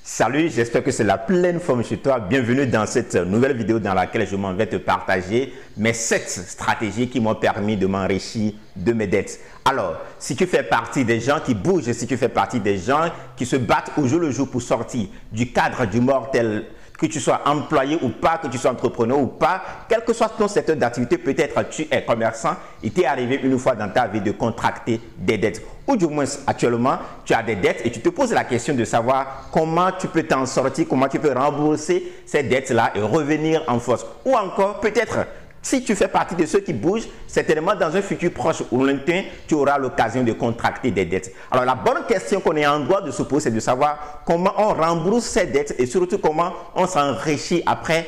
Salut, j'espère que c'est la pleine forme chez toi. Bienvenue dans cette nouvelle vidéo dans laquelle je m'en vais te partager mes 7 stratégies qui m'ont permis de m'enrichir de mes dettes. Alors, si tu fais partie des gens qui bougent, si tu fais partie des gens qui se battent au jour le jour pour sortir du cadre du mortel, que tu sois employé ou pas, que tu sois entrepreneur ou pas, quel que soit ton secteur d'activité, peut-être tu es commerçant, il t'est arrivé une fois dans ta vie de contracter des dettes. Ou du moins, actuellement, tu as des dettes et tu te poses la question de savoir comment tu peux t'en sortir, comment tu peux rembourser ces dettes-là et revenir en force. Ou encore, peut-être, si tu fais partie de ceux qui bougent, certainement dans un futur proche ou lointain, tu auras l'occasion de contracter des dettes. Alors la bonne question qu'on est en droit de se poser, c'est de savoir comment on rembourse ces dettes et surtout comment on s'enrichit après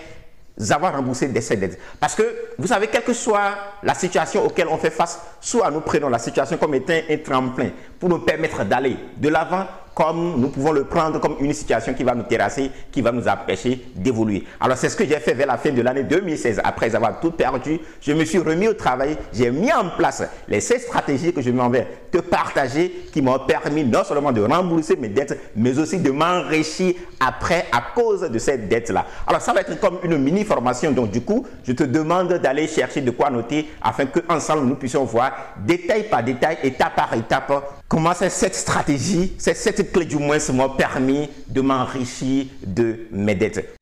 avoir remboursé ces dettes. Parce que vous savez, quelle que soit la situation auquel on fait face, soit nous prenons la situation comme étant un tremplin pour nous permettre d'aller de l'avant, comme nous pouvons le prendre comme une situation qui va nous terrasser, qui va nous empêcher d'évoluer. Alors c'est ce que j'ai fait vers la fin de l'année 2016. Après avoir tout perdu, je me suis remis au travail. J'ai mis en place les 7 stratégies que je m'en vais te partager qui m'ont permis non seulement de rembourser mes dettes, mais aussi de m'enrichir après à cause de cette dette-là. Alors ça va être comme une mini formation. Donc du coup, je te demande d'aller chercher de quoi noter afin qu'ensemble nous puissions voir détail par détail, étape par étape, comment ces 7 stratégies, ces 7 clés du moins m'ont permis de m'enrichir de mes dettes.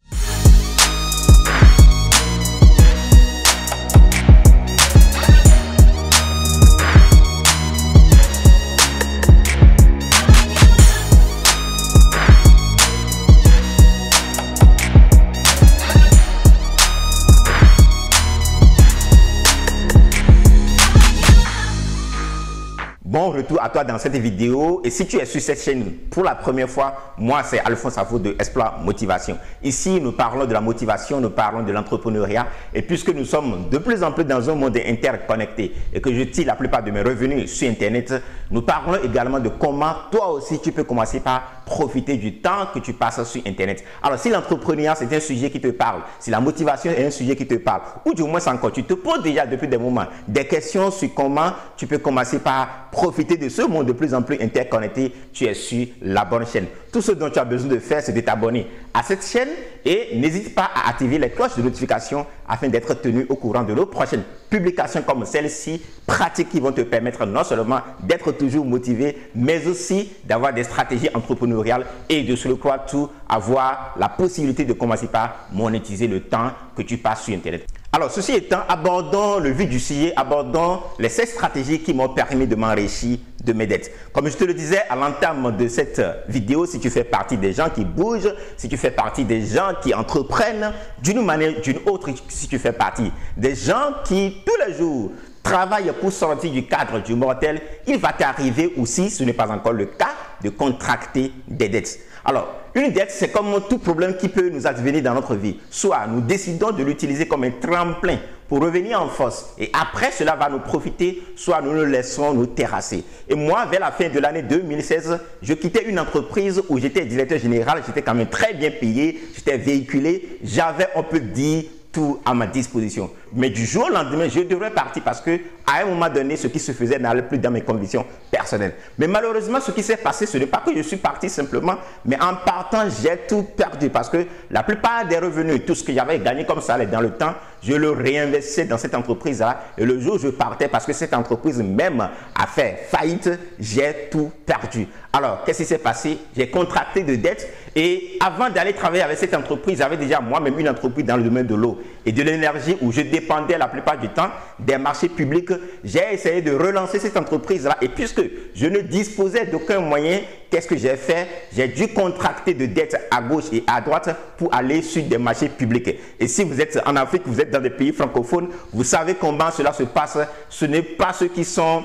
Bon retour à toi dans cette vidéo, et si tu es sur cette chaîne pour la première fois, moi c'est Alphonse Afo de Exploit Motivation. Ici nous parlons de la motivation, nous parlons de l'entrepreneuriat, et puisque nous sommes de plus en plus dans un monde interconnecté et que je tire la plupart de mes revenus sur internet, nous parlons également de comment toi aussi tu peux commencer par profiter du temps que tu passes sur internet. Alors si l'entrepreneuriat c'est un sujet qui te parle, si la motivation est un sujet qui te parle, ou du moins encore tu te poses déjà depuis des moments des questions sur comment tu peux commencer par profiter de ce monde de plus en plus interconnecté, tu es sur la bonne chaîne. Tout ce dont tu as besoin de faire, c'est de t'abonner à cette chaîne et n'hésite pas à activer les cloches de notification afin d'être tenu au courant de nos prochaines publications comme celle-ci, pratiques qui vont te permettre non seulement d'être toujours motivé, mais aussi d'avoir des stratégies entrepreneuriales et de surcroît tout avoir la possibilité de commencer par monétiser le temps que tu passes sur Internet. Alors, ceci étant, abordons le vif du sujet, abordons les 7 stratégies qui m'ont permis de m'enrichir de mes dettes. Comme je te le disais à l'entame de cette vidéo, si tu fais partie des gens qui bougent, si tu fais partie des gens qui entreprennent d'une manière ou d'une autre, si tu fais partie des gens qui, tous les jours, travaillent pour sortir du cadre du mortel, il va t'arriver aussi, ce n'est pas encore le cas, de contracter des dettes. Alors, une dette, c'est comme tout problème qui peut nous advenir dans notre vie. Soit nous décidons de l'utiliser comme un tremplin pour revenir en force et après cela va nous profiter, soit nous le laissons nous terrasser. Et moi, vers la fin de l'année 2016, je quittais une entreprise où j'étais directeur général, j'étais quand même très bien payé, j'étais véhiculé, j'avais, on peut dire, tout à ma disposition. Mais du jour au lendemain, je devrais partir parce que à un moment donné, ce qui se faisait n'allait plus dans mes convictions personnelles. Mais malheureusement, ce qui s'est passé, ce n'est pas que je suis parti simplement, mais en partant, j'ai tout perdu parce que la plupart des revenus, tout ce que j'avais gagné comme ça dans le temps, je le réinvestissais dans cette entreprise-là. Et le jour où je partais, parce que cette entreprise même a fait faillite, j'ai tout perdu. Alors, qu'est-ce qui s'est passé? J'ai contracté de dettes et avant d'aller travailler avec cette entreprise, j'avais déjà moi-même une entreprise dans le domaine de l'eau et de l'énergie où je dépendais la plupart du temps des marchés publics. J'ai essayé de relancer cette entreprise-là et puisque je ne disposais d'aucun moyen, qu'est-ce que j'ai fait? J'ai dû contracter de dettes à gauche et à droite pour aller sur des marchés publics. Et si vous êtes en Afrique, vous êtes dans des pays francophones, vous savez comment cela se passe. Ce n'est pas ceux qui sont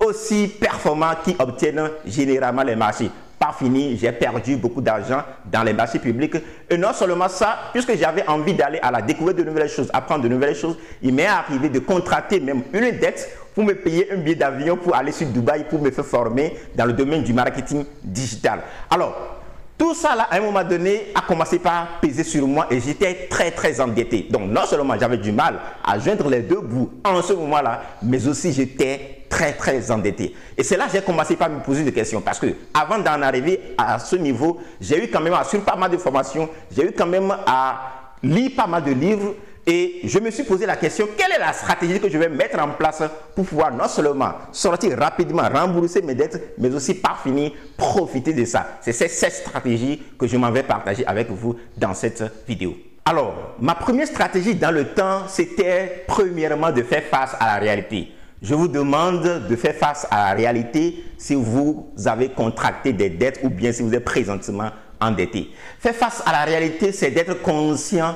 aussi performants qui obtiennent généralement les marchés. Pas fini, j'ai perdu beaucoup d'argent dans les marchés publics. Et non seulement ça, puisque j'avais envie d'aller à la découverte de nouvelles choses, apprendre de nouvelles choses, il m'est arrivé de contracter même une dette pour me payer un billet d'avion pour aller sur Dubaï pour me faire former dans le domaine du marketing digital. Alors, tout ça, là, à un moment donné, a commencé par peser sur moi et j'étais très endetté. Donc, non seulement j'avais du mal à joindre les deux bouts en ce moment-là, mais aussi j'étais très endetté. Et c'est là que j'ai commencé par me poser des questions parce que avant d'en arriver à ce niveau, j'ai eu quand même à suivre pas mal de formations, j'ai eu quand même à lire pas mal de livres et je me suis posé la question, quelle est la stratégie que je vais mettre en place pour pouvoir non seulement sortir rapidement, rembourser mes dettes, mais aussi par finir profiter de ça. C'est cette stratégie que je m'en vais partager avec vous dans cette vidéo. Alors, ma première stratégie dans le temps, c'était premièrement de faire face à la réalité. Je vous demande de faire face à la réalité si vous avez contracté des dettes ou bien si vous êtes présentement endetté. Faire face à la réalité, c'est d'être conscient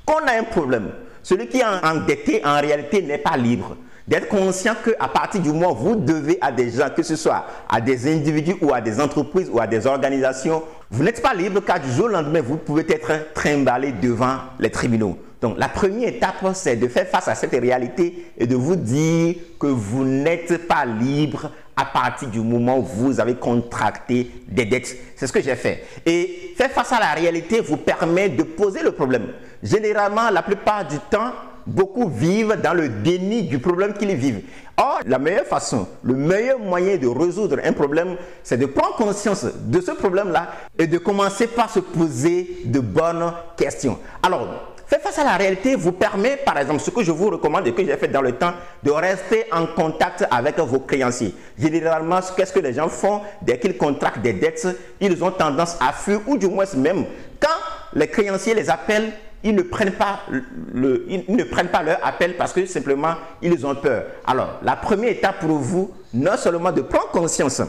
qu'on a un problème. Celui qui est endetté, en réalité, n'est pas libre. D'être conscient qu'à partir du moment où vous devez à des gens, que ce soit à des individus ou à des entreprises ou à des organisations, vous n'êtes pas libre car du jour au lendemain, vous pouvez être trimballé devant les tribunaux. Donc la première étape, c'est de faire face à cette réalité et de vous dire que vous n'êtes pas libre à partir du moment où vous avez contracté des dettes. C'est ce que j'ai fait. Et faire face à la réalité vous permet de poser le problème. Généralement, la plupart du temps, beaucoup vivent dans le déni du problème qu'ils vivent. Or, la meilleure façon, le meilleur moyen de résoudre un problème, c'est de prendre conscience de ce problème-là et de commencer par se poser de bonnes questions. Alors, faire face à la réalité vous permet, par exemple, ce que je vous recommande et que j'ai fait dans le temps, de rester en contact avec vos créanciers. Généralement, qu'est-ce que les gens font dès qu'ils contractent des dettes? Ils ont tendance à fuir ou du moins même, quand les créanciers les appellent, ils ne prennent pas leur appel parce que simplement, ils ont peur. Alors, la première étape pour vous, non seulement de prendre conscience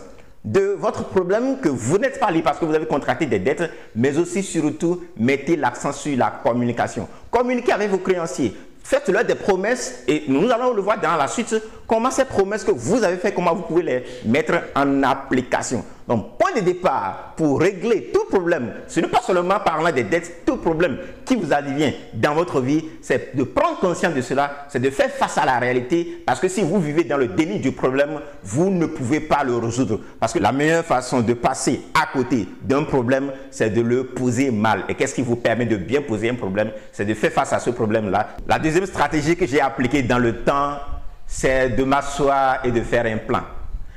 de votre problème, que vous n'êtes pas libre parce que vous avez contracté des dettes, mais aussi surtout, mettez l'accent sur la communication. Communiquez avec vos créanciers. Faites-leur des promesses et nous allons le voir dans la suite comment ces promesses que vous avez faites, comment vous pouvez les mettre en application. Donc, point de départ pour régler tout problème, ce n'est pas seulement parlant des dettes, tout problème qui vous advient dans votre vie, c'est de prendre conscience de cela, c'est de faire face à la réalité parce que si vous vivez dans le déni du problème, vous ne pouvez pas le résoudre. Parce que la meilleure façon de passer à côté d'un problème, c'est de le poser mal. Et qu'est-ce qui vous permet de bien poser un problème? C'est de faire face à ce problème-là. La deuxième stratégie que j'ai appliquée dans le temps, c'est de m'asseoir et de faire un plan.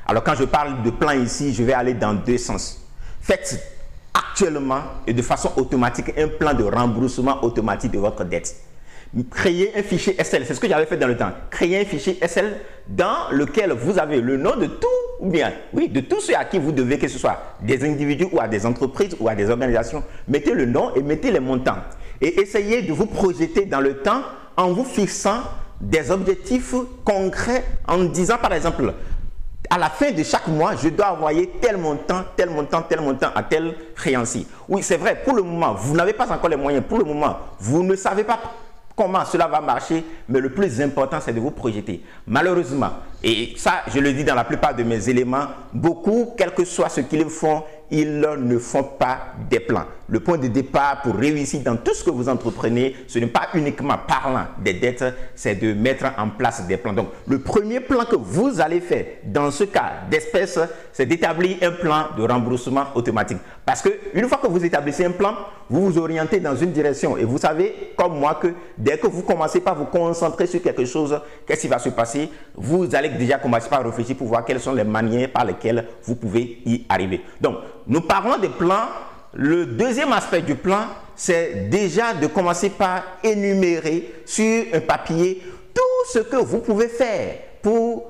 Alors quand je parle de plan ici, je vais aller dans deux sens. Faites actuellement et de façon automatique un plan de remboursement automatique de votre dette. Créez un fichier Excel, c'est ce que j'avais fait dans le temps. Créez un fichier Excel dans lequel vous avez le nom de tout, ou bien, oui, de tous ceux à qui vous devez, que ce soit des individus ou à des entreprises ou à des organisations. Mettez le nom et mettez les montants. Et essayez de vous projeter dans le temps en vous fixant des objectifs concrets en disant par exemple, à la fin de chaque mois, je dois envoyer tel montant à tel créancier. Oui, c'est vrai, pour le moment, vous n'avez pas encore les moyens. Pour le moment, vous ne savez pas comment cela va marcher, mais le plus important, c'est de vous projeter. Malheureusement, et ça, je le dis dans la plupart de mes éléments, beaucoup, quel que soit ce qu'ils font, ils ne font pas des plans. Le point de départ pour réussir dans tout ce que vous entreprenez, ce n'est pas uniquement parlant des dettes, c'est de mettre en place des plans. Donc, le premier plan que vous allez faire dans ce cas d'espèce, c'est d'établir un plan de remboursement automatique. Parce qu'une fois que vous établissez un plan, vous vous orientez dans une direction. Et vous savez, comme moi, que dès que vous commencez par vous concentrer sur quelque chose, qu'est-ce qui va se passer? Vous allez déjà commencer par réfléchir pour voir quelles sont les manières par lesquelles vous pouvez y arriver. Donc, nous parlons des plans. Le deuxième aspect du plan, c'est déjà de commencer par énumérer sur un papier tout ce que vous pouvez faire pour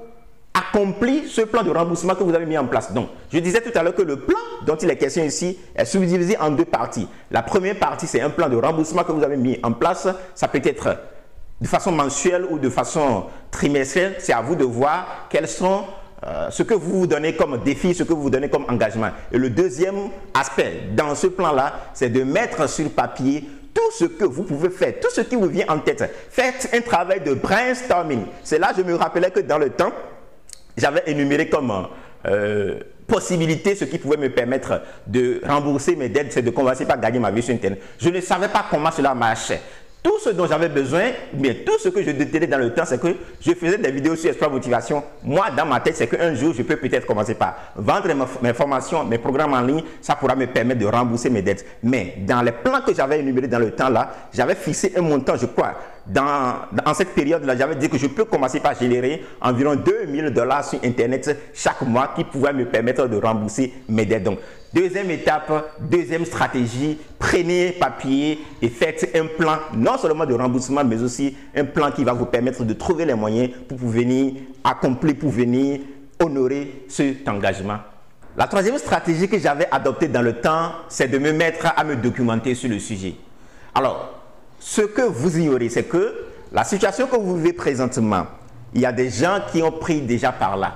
accomplir ce plan de remboursement que vous avez mis en place. Donc, je disais tout à l'heure que le plan dont il est question ici est subdivisé en deux parties. La première partie, c'est un plan de remboursement que vous avez mis en place. Ça peut être de façon mensuelle ou de façon trimestrielle. C'est à vous de voir quels sont ce que vous vous donnez comme défi, ce que vous vous donnez comme engagement. Et le deuxième aspect dans ce plan-là, c'est de mettre sur papier tout ce que vous pouvez faire, tout ce qui vous vient en tête. Faites un travail de brainstorming. C'est là que je me rappelais que dans le temps, j'avais énuméré comme possibilité ce qui pouvait me permettre de rembourser mes dettes, c'est de commencer par gagner ma vie sur Internet. Je ne savais pas comment cela marchait. Tout ce dont j'avais besoin, bien tout ce que je détenais dans le temps, c'est que je faisais des vidéos sur Exploit Motivation. Moi, dans ma tête, c'est qu'un jour, je peux peut-être commencer par vendre mes formations, mes programmes en ligne. Ça pourra me permettre de rembourser mes dettes. Mais dans les plans que j'avais énumérés dans le temps, là, j'avais fixé un montant, je crois. Dans cette période-là, j'avais dit que je peux commencer par générer environ $2000 sur Internet chaque mois qui pourrait me permettre de rembourser mes dettes. Donc, deuxième étape, deuxième stratégie, prenez papier et faites un plan, non seulement de remboursement, mais aussi un plan qui va vous permettre de trouver les moyens pour venir accomplir, pour venir honorer cet engagement. La troisième stratégie que j'avais adoptée dans le temps, c'est de me mettre à me documenter sur le sujet. Alors, ce que vous ignorez, c'est que la situation que vous vivez présentement, il y a des gens qui ont pris déjà par là.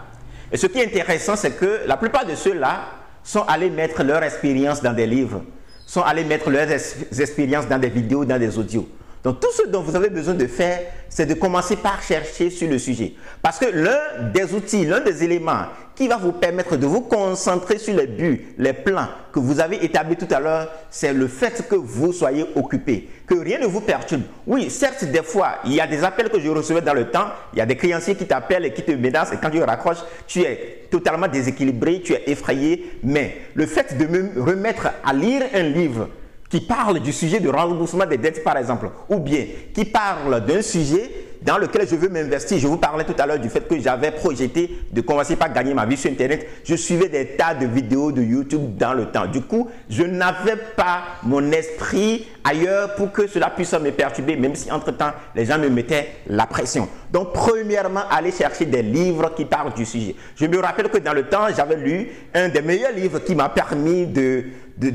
Et ce qui est intéressant, c'est que la plupart de ceux-là sont allés mettre leur expérience dans des livres, sont allés mettre leurs expériences dans des vidéos, dans des audios. Donc, tout ce dont vous avez besoin de faire, c'est de commencer par chercher sur le sujet. Parce que l'un des outils, l'un des éléments qui va vous permettre de vous concentrer sur les buts, les plans que vous avez établis tout à l'heure, c'est le fait que vous soyez occupé, que rien ne vous perturbe. Oui, certes, des fois, il y a des appels que je recevais dans le temps, il y a des créanciers qui t'appellent et qui te menacent, et quand tu raccroches, tu es totalement déséquilibré, tu es effrayé. Mais le fait de me remettre à lire un livre qui parle du sujet de remboursement des dettes, par exemple, ou bien qui parle d'un sujet dans lequel je veux m'investir. Je vous parlais tout à l'heure du fait que j'avais projeté de commencer par gagner ma vie sur Internet. Je suivais des tas de vidéos de YouTube dans le temps. Du coup, je n'avais pas mon esprit ailleurs pour que cela puisse me perturber, même si entre-temps, les gens me mettaient la pression. Donc, premièrement, aller chercher des livres qui parlent du sujet. Je me rappelle que dans le temps, j'avais lu un des meilleurs livres qui m'a permis de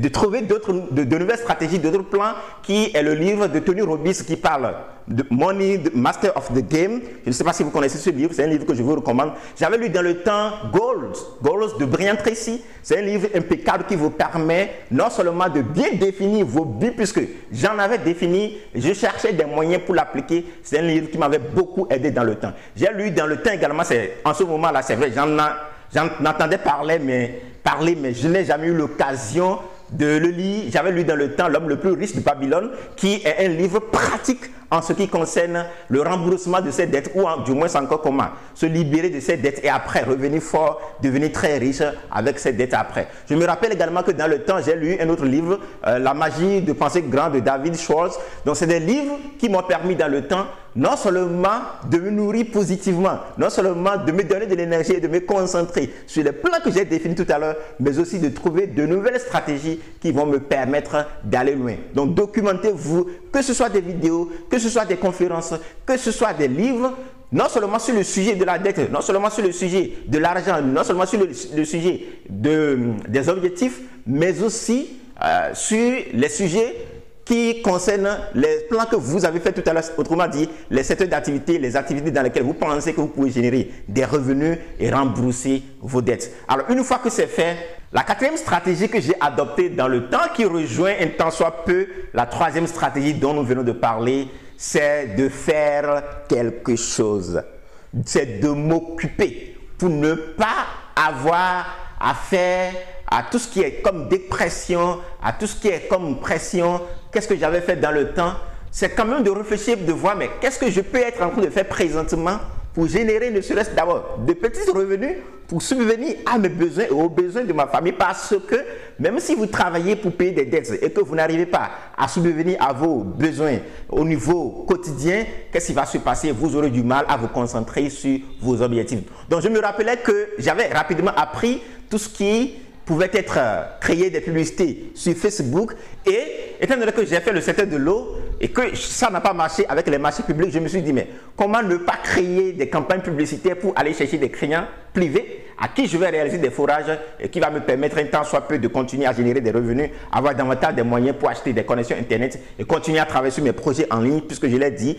trouver de nouvelles stratégies, d'autres plans, qui est le livre de Tony Robbins qui parle de Money, the Master of the Game. Je ne sais pas si vous connaissez ce livre, c'est un livre que je vous recommande. J'avais lu dans le temps Goals de Brian Tracy. C'est un livre impeccable qui vous permet non seulement de bien définir vos buts, puisque j'en avais défini, je cherchais des moyens pour l'appliquer. C'est un livre qui m'avait beaucoup aidé dans le temps. J'ai lu dans le temps également, en ce moment-là, c'est vrai, j'en entendais parler, mais je n'ai jamais eu l'occasion de le lire. J'avais lu dans le temps L'homme le plus riche de Babylone, qui est un livre pratique en ce qui concerne le remboursement de ses dettes, ou du moins encore comment se libérer de ses dettes et après revenir fort, devenir très riche avec ses dettes après. Je me rappelle également que dans le temps, j'ai lu un autre livre, La magie de penser grand de David Schwartz. Donc c'est des livres qui m'ont permis dans le temps non seulement de me nourrir positivement, non seulement de me donner de l'énergie et de me concentrer sur les plans que j'ai définis tout à l'heure, mais aussi de trouver de nouvelles stratégies qui vont me permettre d'aller loin. Donc documentez-vous, que ce soit des vidéos, que ce soit des conférences, que ce soit des livres, non seulement sur le sujet de la dette, non seulement sur le sujet de l'argent, non seulement sur le sujet des objectifs, mais aussi sur les sujets qui concernent les plans que vous avez fait tout à l'heure, autrement dit, les secteurs d'activité, les activités dans lesquelles vous pensez que vous pouvez générer des revenus et rembourser vos dettes. Alors, une fois que c'est fait, la quatrième stratégie que j'ai adoptée dans le temps, qui rejoint un tant soit peu la troisième stratégie dont nous venons de parler, c'est de faire quelque chose. C'est de m'occuper pour ne pas avoir à faire à tout ce qui est comme dépression, à tout ce qui est comme pression. Qu'est-ce que j'avais fait dans le temps? C'est quand même de réfléchir, de voir, mais qu'est-ce que je peux être en train de faire présentement pour générer ne serait-ce d'abord de petits revenus pour subvenir à mes besoins et aux besoins de ma famille, parce que même si vous travaillez pour payer des dettes et que vous n'arrivez pas à subvenir à vos besoins au niveau quotidien, qu'est-ce qui va se passer? Vous aurez du mal à vous concentrer sur vos objectifs. Donc je me rappelais que j'avais rapidement appris tout ce qui pouvait être créer des publicités sur Facebook, et étant donné que j'ai fait le secteur de l'eau et que ça n'a pas marché avec les marchés publics, je me suis dit, mais comment ne pas créer des campagnes publicitaires pour aller chercher des clients privés à qui je vais réaliser des forages et qui va me permettre un temps soit peu de continuer à générer des revenus, avoir davantage de moyens pour acheter des connexions Internet et continuer à travailler sur mes projets en ligne, puisque je l'ai dit,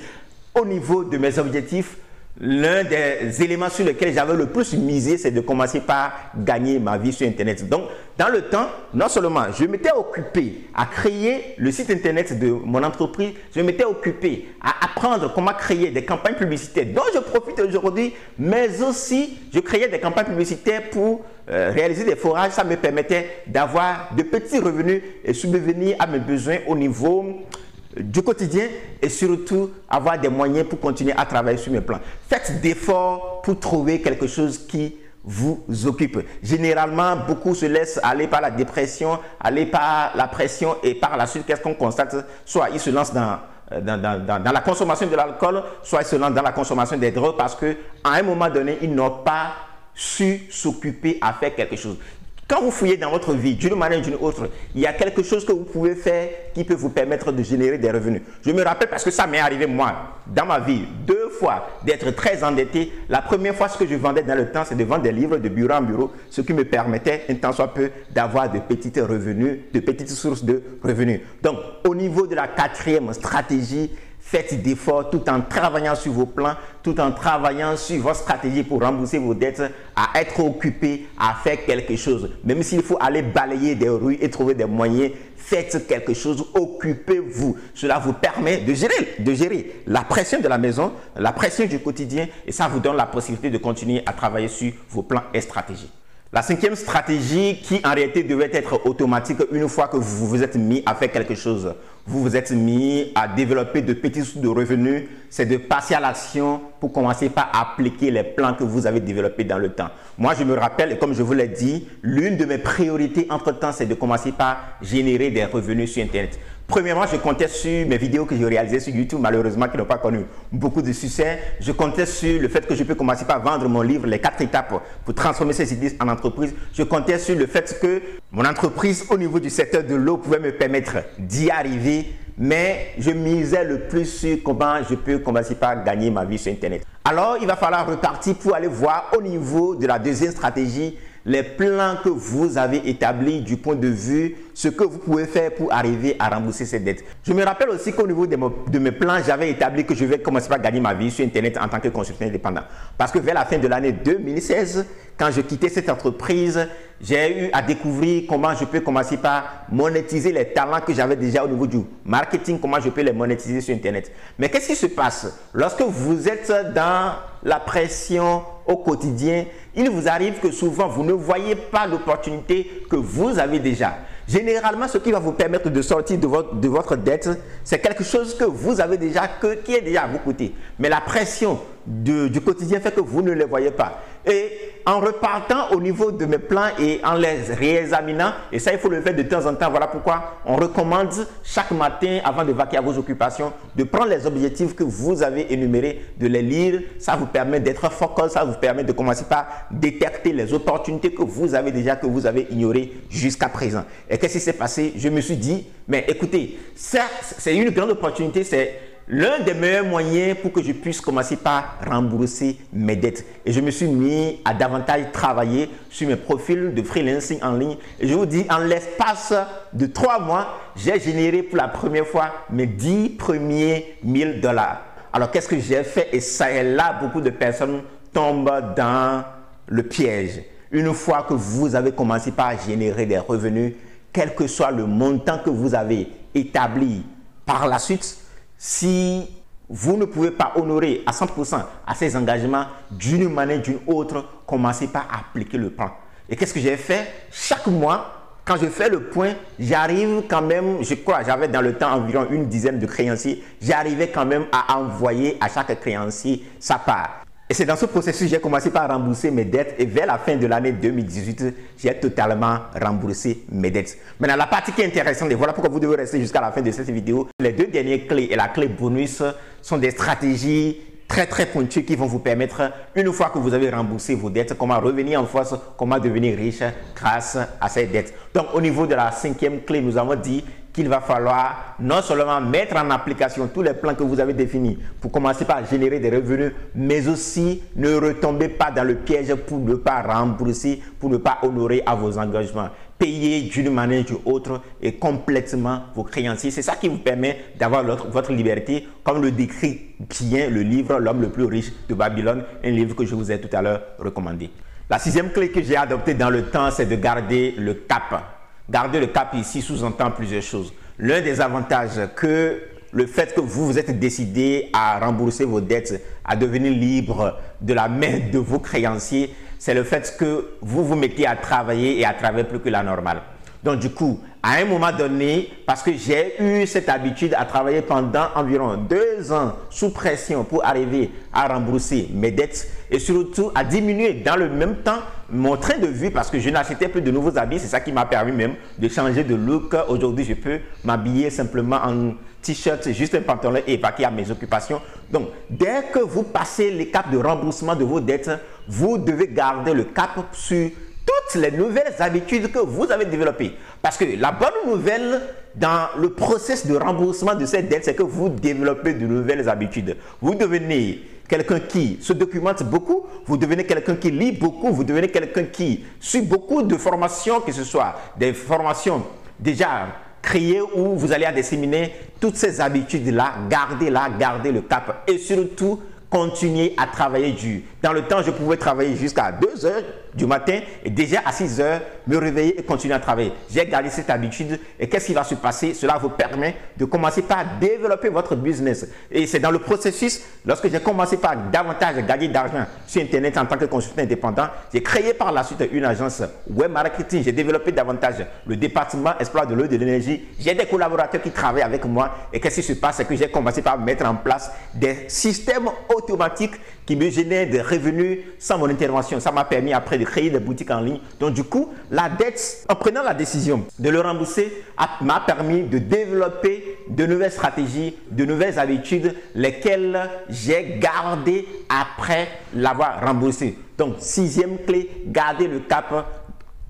au niveau de mes objectifs, l'un des éléments sur lesquels j'avais le plus misé, c'est de commencer par gagner ma vie sur Internet. Donc, dans le temps, non seulement je m'étais occupé à créer le site Internet de mon entreprise, je m'étais occupé à apprendre comment créer des campagnes publicitaires dont je profite aujourd'hui, mais aussi je créais des campagnes publicitaires pour réaliser des forages. Ça me permettait d'avoir de petits revenus et subvenir à mes besoins au niveau du quotidien et surtout avoir des moyens pour continuer à travailler sur mes plans. Faites d'efforts pour trouver quelque chose qui vous occupe. Généralement, beaucoup se laissent aller par la dépression, aller par la pression et par la suite, qu'est-ce qu'on constate? Soit ils se lancent dans la consommation de l'alcool, soit ils se lancent dans la consommation des drogues parce qu'à un moment donné, ils n'ont pas su s'occuper à faire quelque chose. Quand vous fouillez dans votre vie, d'une manière ou d'une autre, il y a quelque chose que vous pouvez faire qui peut vous permettre de générer des revenus. Je me rappelle parce que ça m'est arrivé moi, dans ma vie, 2 fois, d'être très endetté. La première fois, ce que je vendais dans le temps, c'est de vendre des livres de bureau en bureau, ce qui me permettait, un temps soit peu, d'avoir de petites revenus, de petites sources de revenus. Donc, au niveau de la 4e stratégie, faites d'efforts tout en travaillant sur vos plans, tout en travaillant sur votre stratégie pour rembourser vos dettes, à être occupé, à faire quelque chose. Même s'il faut aller balayer des rues et trouver des moyens, faites quelque chose, occupez-vous. Cela vous permet de gérer la pression de la maison, la pression du quotidien et ça vous donne la possibilité de continuer à travailler sur vos plans et stratégies. La 5e stratégie qui en réalité devait être automatique une fois que vous vous êtes mis à faire quelque chose, vous vous êtes mis à développer de petits sources de revenus, c'est de passer à l'action pour commencer par appliquer les plans que vous avez développés dans le temps. Moi, je me rappelle, et comme je vous l'ai dit, l'une de mes priorités entre-temps, c'est de commencer par générer des revenus sur Internet. Premièrement, je comptais sur mes vidéos que j'ai réalisées sur YouTube, malheureusement, qui n'ont pas connu beaucoup de succès. Je comptais sur le fait que je peux commencer par vendre mon livre, les 4 étapes pour transformer ses idées en entreprise. Je comptais sur le fait que mon entreprise au niveau du secteur de l'eau pouvait me permettre d'y arriver. Mais je misais le plus sur comment je peux commencer par gagner ma vie sur Internet. Alors, il va falloir repartir pour aller voir au niveau de la 2e stratégie, les plans que vous avez établis du point de vue, ce que vous pouvez faire pour arriver à rembourser ces dettes. Je me rappelle aussi qu'au niveau de mes plans, j'avais établi que je vais commencer par gagner ma vie sur Internet en tant que consultant indépendant. Parce que vers la fin de l'année 2016, quand je quittais cette entreprise, j'ai eu à découvrir comment je peux commencer par monétiser les talents que j'avais déjà au niveau du marketing, comment je peux les monétiser sur Internet. Mais qu'est-ce qui se passe lorsque vous êtes dans la pression au quotidien? Il vous arrive que souvent, vous ne voyez pas l'opportunité que vous avez déjà. Généralement, ce qui va vous permettre de sortir de votre dette, c'est quelque chose que vous avez déjà, qui est déjà à vous coûter. Mais la pression du quotidien fait que vous ne les voyez pas. Et en repartant au niveau de mes plans et en les réexaminant, et ça il faut le faire de temps en temps, voilà pourquoi on recommande chaque matin avant de vaquer à vos occupations, de prendre les objectifs que vous avez énumérés, de les lire, ça vous permet d'être focus, ça vous permet de commencer par détecter les opportunités que vous avez déjà, que vous avez ignorées jusqu'à présent. Et qu'est-ce qui s'est passé? Je me suis dit, mais écoutez, ça c'est une grande opportunité, c'est l'un des meilleurs moyens pour que je puisse commencer par rembourser mes dettes. Et je me suis mis à davantage travailler sur mes profils de freelancing en ligne. Et je vous dis, en l'espace de 3 mois, j'ai généré pour la première fois mes 10 premiers $1000. Alors, qu'est-ce que j'ai fait? Et ça est là, beaucoup de personnes tombent dans le piège. Une fois que vous avez commencé par générer des revenus, quel que soit le montant que vous avez établi par la suite, si vous ne pouvez pas honorer à 100% à ces engagements, d'une manière ou d'une autre, commencez par appliquer le plan. Et qu'est-ce que j'ai fait? Chaque mois, quand je fais le point, j'arrive quand même, je crois, j'avais dans le temps environ une dizaine de créanciers, j'arrivais quand même à envoyer à chaque créancier sa part. Et c'est dans ce processus que j'ai commencé par rembourser mes dettes et vers la fin de l'année 2018, j'ai totalement remboursé mes dettes. Maintenant, la partie qui est intéressante, et voilà pourquoi vous devez rester jusqu'à la fin de cette vidéo, les 2 dernières clés et la clé bonus sont des stratégies très pointues qui vont vous permettre, une fois que vous avez remboursé vos dettes, comment revenir en force, comment devenir riche grâce à ces dettes. Donc, au niveau de la 5e clé, nous avons dit qu'il va falloir non seulement mettre en application tous les plans que vous avez définis pour commencer par générer des revenus, mais aussi ne retombez pas dans le piège pour ne pas rembourser, pour ne pas honorer à vos engagements. Payez d'une manière ou d'une autre et complètement vos créanciers. C'est ça qui vous permet d'avoir votre liberté, comme le décrit bien le livre L'homme le plus riche de Babylone, un livre que je vous ai tout à l'heure recommandé. La 6e clé que j'ai adoptée dans le temps, c'est de garder le cap. Garder le cap ici sous-entend plusieurs choses. L'un des avantages que le fait que vous vous êtes décidé à rembourser vos dettes, à devenir libre de la main de vos créanciers, c'est le fait que vous vous mettez à travailler et à travailler plus que la normale. Donc du coup, à un moment donné, parce que j'ai eu cette habitude à travailler pendant environ 2 ans sous pression pour arriver à rembourser mes dettes et surtout à diminuer dans le même temps mon train de vie parce que je n'achetais plus de nouveaux habits. C'est ça qui m'a permis même de changer de look. Aujourd'hui, je peux m'habiller simplement en t-shirt, juste un pantalon et vaquer à mes occupations. Donc, dès que vous passez les caps de remboursement de vos dettes, vous devez garder le cap sur toutes les nouvelles habitudes que vous avez développées. Parce que la bonne nouvelle dans le processus de remboursement de cette dette, c'est que vous développez de nouvelles habitudes. Vous devenez quelqu'un qui se documente beaucoup, vous devenez quelqu'un qui lit beaucoup, vous devenez quelqu'un qui suit beaucoup de formations, que ce soit des formations déjà créées où vous allez disséminer toutes ces habitudes-là, gardez le cap et surtout continuer à travailler dur. Dans le temps, je pouvais travailler jusqu'à 2 heures du matin et déjà à 6 heures, me réveiller et continuer à travailler. J'ai gardé cette habitude et qu'est-ce qui va se passer? Cela vous permet de commencer par développer votre business. Et c'est dans le processus, lorsque j'ai commencé par davantage gagner d'argent sur Internet en tant que consultant indépendant, j'ai créé par la suite une agence web marketing. J'ai développé davantage le département exploit de l'eau et de l'énergie. J'ai des collaborateurs qui travaillent avec moi et qu'est-ce qui se passe? C'est que j'ai commencé par mettre en place des systèmes automatiques qui me génèrent des revenus sans mon intervention. Ça m'a permis après de créer des boutiques en ligne. Donc du coup, la dette, en prenant la décision de le rembourser, m'a permis de développer de nouvelles stratégies, de nouvelles habitudes, lesquelles j'ai gardées après l'avoir remboursé. Donc 6e clé, gardez le cap.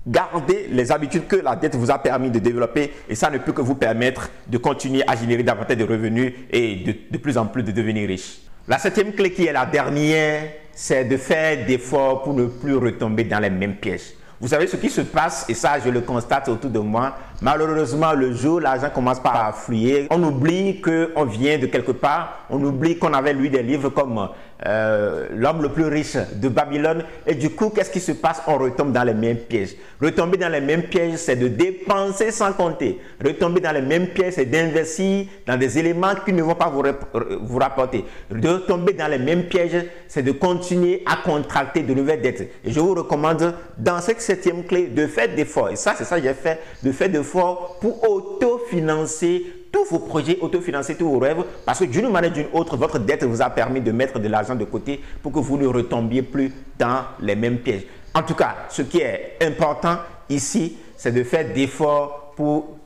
Gardez les habitudes que la dette vous a permis de développer et ça ne peut que vous permettre de continuer à générer davantage de revenus et de plus en plus de devenir riche. La 7e clé qui est la dernière, c'est de faire d'efforts pour ne plus retomber dans les mêmes pièges. Vous savez ce qui se passe, et ça je le constate autour de moi, malheureusement le jour où l'argent commence par affluer, on oublie qu'on vient de quelque part, on oublie qu'on avait lu des livres comme l'homme le plus riche de Babylone et du coup qu'est-ce qui se passe? On retombe dans les mêmes pièges. Retomber dans les mêmes pièges, c'est de dépenser sans compter. Retomber dans les mêmes pièges, c'est d'investir dans des éléments qui ne vont pas vous rapporter. Retomber dans les mêmes pièges, c'est de continuer à contracter de nouvelles dettes. Et je vous recommande dans cette 7e clé de faire d'efforts. Et ça, c'est ça que j'ai fait, de faire d'efforts pour autofinancer tous vos projets, autofinancer tous vos rêves, parce que d'une manière ou d'une autre, votre dette vous a permis de mettre de l'argent de côté pour que vous ne retombiez plus dans les mêmes pièges. En tout cas, ce qui est important ici, c'est de faire d'efforts pour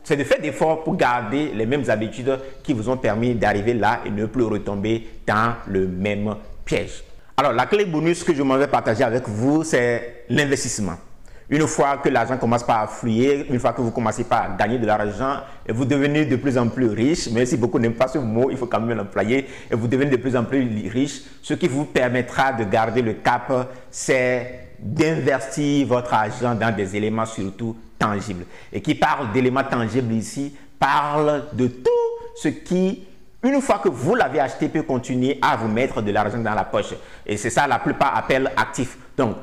garder les mêmes habitudes qui vous ont permis d'arriver là et ne plus retomber dans le même piège. Alors, la clé bonus que je m'en vais partager avec vous, c'est l'investissement. Une fois que l'argent commence par affluer, une fois que vous commencez par gagner de l'argent, et vous devenez de plus en plus riche, même si beaucoup n'aiment pas ce mot, il faut quand même l'employer, et vous devenez de plus en plus riche, ce qui vous permettra de garder le cap, c'est d'investir votre argent dans des éléments surtout tangibles. Et qui parle d'éléments tangibles ici, parle de tout ce qui, une fois que vous l'avez acheté, peut continuer à vous mettre de l'argent dans la poche. Et c'est ça, la plupart appellent actif. Donc,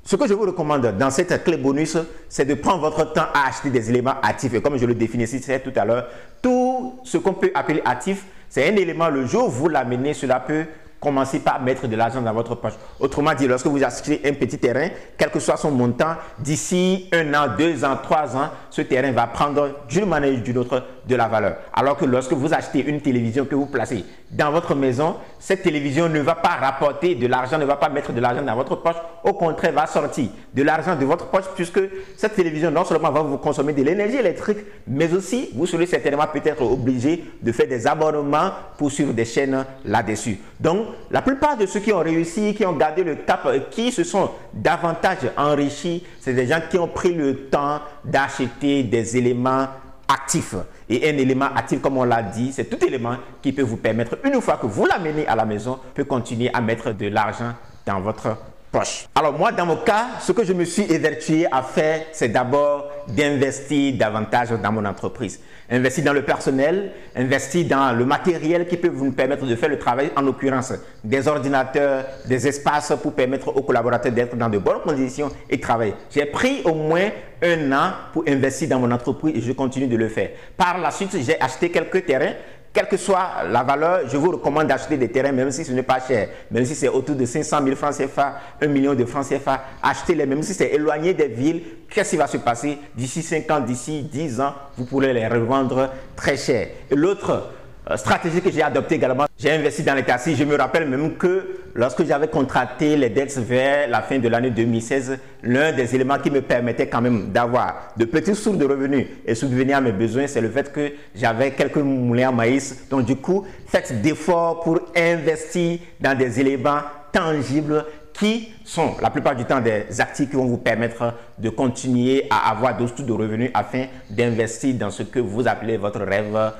ce que je vous recommande dans cette clé bonus, c'est de prendre votre temps à acheter des éléments actifs. Et comme je le définissais tout à l'heure, tout ce qu'on peut appeler actif, c'est un élément, le jour où vous l'amenez, cela peut commencer par mettre de l'argent dans votre poche. Autrement dit, lorsque vous achetez un petit terrain, quel que soit son montant, d'ici 1 an, 2 ans, 3 ans, ce terrain va prendre d'une manière ou d'une autre de la valeur. Alors que lorsque vous achetez une télévision que vous placez dans votre maison, cette télévision ne va pas rapporter de l'argent, ne va pas mettre de l'argent dans votre poche. Au contraire, va sortir de l'argent de votre poche puisque cette télévision non seulement va vous consommer de l'énergie électrique, mais aussi vous serez certainement peut-être obligé de faire des abonnements pour suivre des chaînes là-dessus. Donc, la plupart de ceux qui ont réussi, qui ont gardé le cap, qui se sont davantage enrichis, c'est des gens qui ont pris le temps d'acheter des éléments actifs. Et un élément actif, comme on l'a dit, c'est tout élément qui peut vous permettre, une fois que vous l'amenez à la maison, peut continuer à mettre de l'argent dans votre poche. Alors moi, dans mon cas, ce que je me suis évertué à faire, c'est d'abord d'investir davantage dans mon entreprise. Investir dans le personnel, investir dans le matériel qui peut vous permettre de faire le travail, en l'occurrence des ordinateurs, des espaces pour permettre aux collaborateurs d'être dans de bonnes conditions et de travailler. J'ai pris au moins 1 an pour investir dans mon entreprise et je continue de le faire. Par la suite, j'ai acheté quelques terrains Quelle que soit la valeur, je vous recommande d'acheter des terrains, même si ce n'est pas cher, même si c'est autour de 500 000 francs CFA, 1 million de francs CFA, achetez-les, même si c'est éloigné des villes. Qu'est-ce qui va se passer d'ici 5 ans, d'ici 10 ans, vous pourrez les revendre très cher. Et l'autre stratégie que j'ai adoptée également, j'ai investi dans les taxis. Je me rappelle même que lorsque j'avais contracté les dettes vers la fin de l'année 2016, l'un des éléments qui me permettait quand même d'avoir de petites sources de revenus et subvenir à mes besoins, c'est le fait que j'avais quelques moulins à maïs. Donc du coup, faites d'efforts pour investir dans des éléments tangibles qui sont la plupart du temps des actifs qui vont vous permettre de continuer à avoir d'autres sources de revenus afin d'investir dans ce que vous appelez votre rêve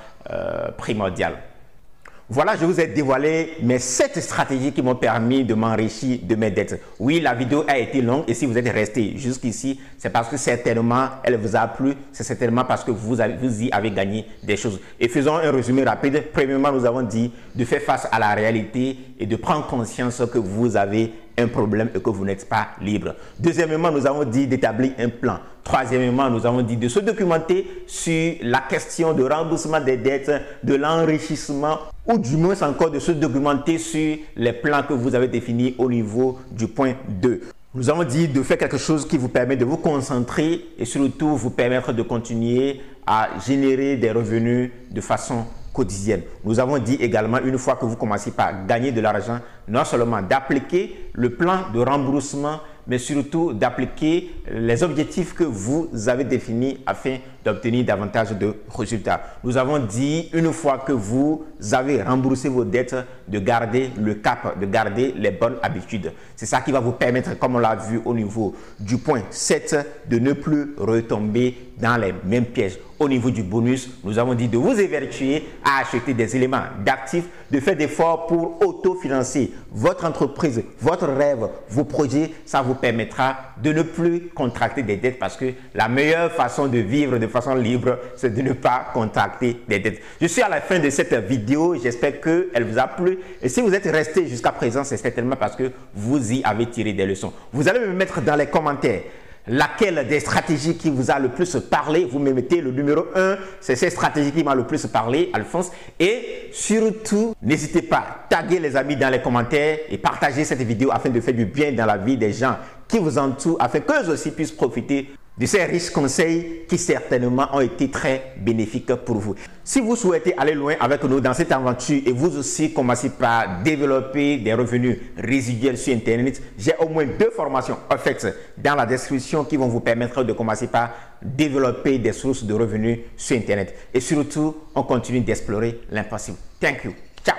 primordial. Voilà, je vous ai dévoilé mes 7 stratégies qui m'ont permis de m'enrichir de mes dettes. Oui, la vidéo a été longue et si vous êtes resté jusqu'ici, c'est parce que certainement elle vous a plu, c'est certainement parce que vous y avez gagné des choses. Et faisons un résumé rapide. Premièrement, nous avons dit de faire face à la réalité et de prendre conscience que vous avez un problème et que vous n'êtes pas libre. Deuxièmement, nous avons dit d'établir un plan. Troisièmement, nous avons dit de se documenter sur la question de remboursement des dettes, de l'enrichissement ou du moins encore de se documenter sur les plans que vous avez définis au niveau du point 2. Nous avons dit de faire quelque chose qui vous permet de vous concentrer et surtout vous permettre de continuer à générer des revenus de façon quotidienne. Nous avons dit également, une fois que vous commencez par gagner de l'argent, non seulement d'appliquer le plan de remboursement, mais surtout d'appliquer les objectifs que vous avez définis afin d'obtenir davantage de résultats. Nous avons dit, une fois que vous avez remboursé vos dettes, de garder le cap, de garder les bonnes habitudes. C'est ça qui va vous permettre, comme on l'a vu au niveau du point 7, de ne plus retomber dans les mêmes pièges. Au niveau du bonus, nous avons dit de vous évertuer à acheter des éléments d'actifs, de faire des efforts pour autofinancer votre entreprise, votre rêve, vos projets. Ça vous permettra de ne plus contracter des dettes parce que la meilleure façon de vivre de façon libre, c'est de ne pas contracter des dettes. Je suis à la fin de cette vidéo. J'espère qu'elle vous a plu. Et si vous êtes resté jusqu'à présent, c'est certainement parce que vous y avez tiré des leçons. Vous allez me mettre dans les commentaires laquelle des stratégies qui vous a le plus parlé. Vous me mettez le numéro 1, c'est cette stratégie qui m'a le plus parlé, Alphonse. Et surtout, n'hésitez pas à taguer les amis dans les commentaires et partager cette vidéo afin de faire du bien dans la vie des gens qui vous entourent, afin qu'eux aussi puissent profiter de ces riches conseils qui certainement ont été très bénéfiques pour vous. Si vous souhaitez aller loin avec nous dans cette aventure et vous aussi commencer par développer des revenus résiduels sur Internet, j'ai au moins 2 formations offertes dans la description qui vont vous permettre de commencer par développer des sources de revenus sur Internet. Et surtout, on continue d'explorer l'impossible. Thank you. Ciao.